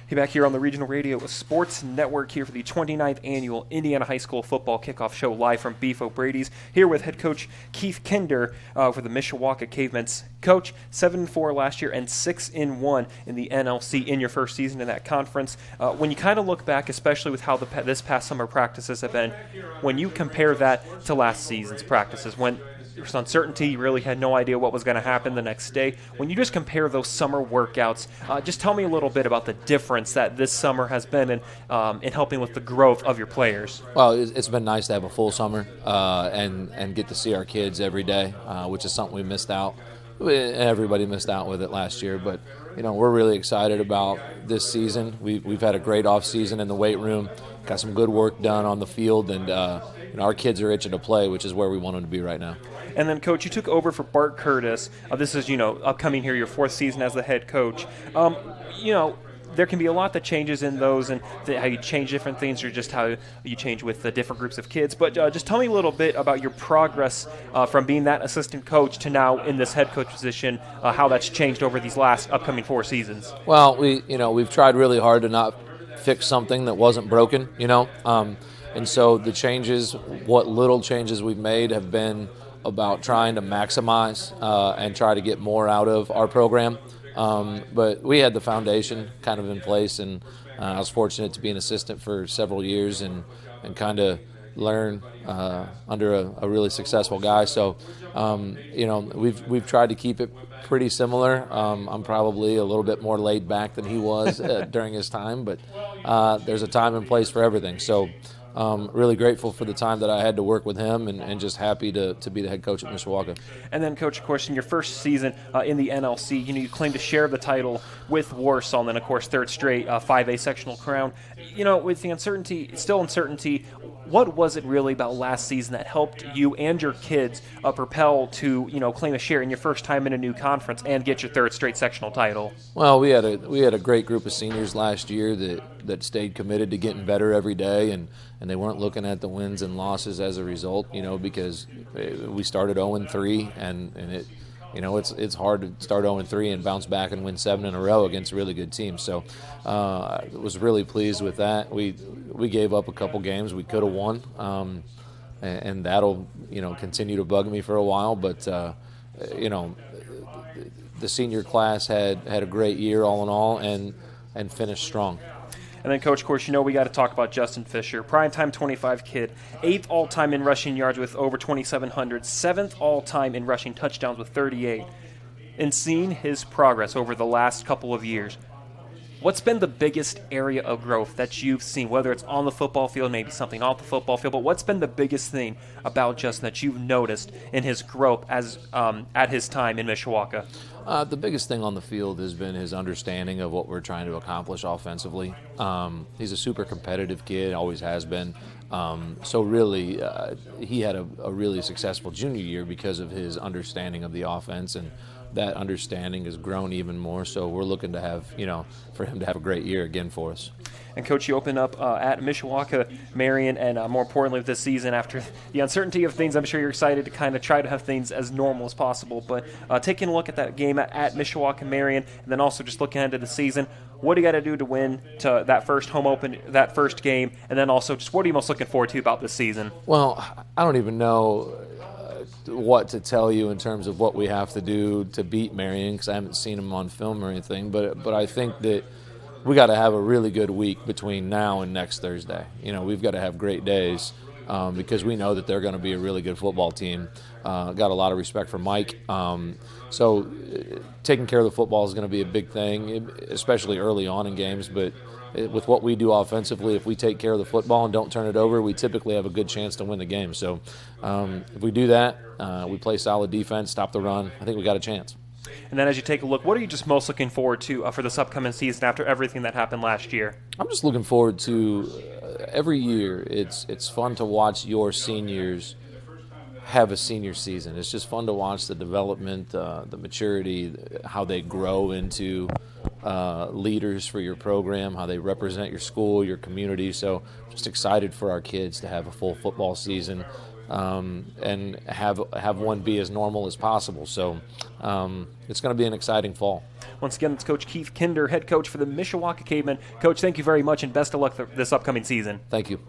Hey, back here on the Regional Radio Sports Network here for the 29th Annual Indiana High School Football Kickoff Show live from Beef O'Brady's. Here with head coach Keith Kinder for the Mishawaka Cavements. Coach, 7-4 last year and 6-1 in the NLC in your first season in that conference. When you kind of look back, especially with how this past summer practices have been, when you compare that to last season's practices, when there was uncertainty, you really had no idea what was going to happen the next day. When you just compare those summer workouts, just tell me a little bit about the difference that this summer has been in helping with the growth of your players. Well, it's been nice to have a full summer and get to see our kids every day, which is something we missed out. Everybody missed out with it last year, but we're really excited about this season. We've had a great off season in the weight room, got some good work done on the field, and our kids are itching to play, which is where we want them to be right now. And then, Coach, you took over for Bart Curtis. This is, upcoming here, your fourth season as the head coach. There can be a lot that changes in those and how you change different things or just how you change with the different groups of kids. But just tell me a little bit about your progress from being that assistant coach to now in this head coach position, how that's changed over these last upcoming 4 seasons. Well, we've tried really hard to not fix something that wasn't broken, and so the changes, what little changes we've made have been about trying to maximize and try to get more out of our program. But we had the foundation kind of in place, and I was fortunate to be an assistant for several years and kind of learn under a really successful guy. So, we've tried to keep it pretty similar. I'm probably a little bit more laid back than he was during his time, but there's a time and place for everything. So, really grateful for the time that I had to work with him and just happy to be the head coach at Mishawaka. And then, Coach, of course, in your first season in the NLC, you claim to share the title with Warsaw and then, of course, third straight 5A sectional crown. With the uncertainty, what was it really about last season that helped you and your kids propel to, claim a share in your first time in a new conference and get your third straight sectional title? Well, we had a great group of seniors last year that stayed committed to getting better every day, and they weren't looking at the wins and losses as a result, because we started 0-3, and it's hard to start 0-3 and bounce back and win 7 in a row against really good teams. So I was really pleased with that. We gave up a couple games we could have won, and that'll continue to bug me for a while. But the senior class had a great year all in all and finished strong. And then, Coach, of course, we got to talk about Justin Fisher. Primetime 25 kid, 8th all-time in rushing yards with over 2,700, 7th all-time in rushing touchdowns with 38. And seeing his progress over the last couple of years, what's been the biggest area of growth that you've seen, whether it's on the football field, maybe something off the football field, but what's been the biggest thing about Justin that you've noticed in his growth as at his time in Mishawaka? The biggest thing on the field has been his understanding of what we're trying to accomplish offensively. He's a super competitive kid, always has been. So really, he had a really successful junior year because of his understanding of the offense, and that understanding has grown even more. So we're looking to have, for him to have a great year again for us. And, Coach, you open up at Mishawaka, Marion, and more importantly with this season, after the uncertainty of things, I'm sure you're excited to kind of try to have things as normal as possible. But taking a look at that game at Mishawaka, Marion, and then also just looking into the season, what do you got to do to win to that first home open, that first game, and then also just what are you most looking forward to about this season? Well, I don't even know what to tell you in terms of what we have to do to beat Marion because I haven't seen them on film or anything, but I think that we got to have a really good week between now and next Thursday. We've got to have great days because we know that they're going to be a really good football team. Got a lot of respect for Mike. So taking care of the football is going to be a big thing, especially early on in games. But with what we do offensively, if we take care of the football and don't turn it over, we typically have a good chance to win the game. So if we do that, we play solid defense, stop the run, I think we got a chance. And then as you take a look, what are you just most looking forward to for this upcoming season after everything that happened last year? I'm just looking forward to every year. It's fun to watch your seniors have a senior season. It's just fun to watch the development, the maturity, how they grow into leaders for your program, how they represent your school, your community. So just excited for our kids to have a full football season. and have one be as normal as possible. So it's going to be an exciting fall. Once again, it's Coach Keith Kinder, head coach for the Mishawaka Cavemen. Coach, thank you very much, and best of luck this upcoming season. Thank you.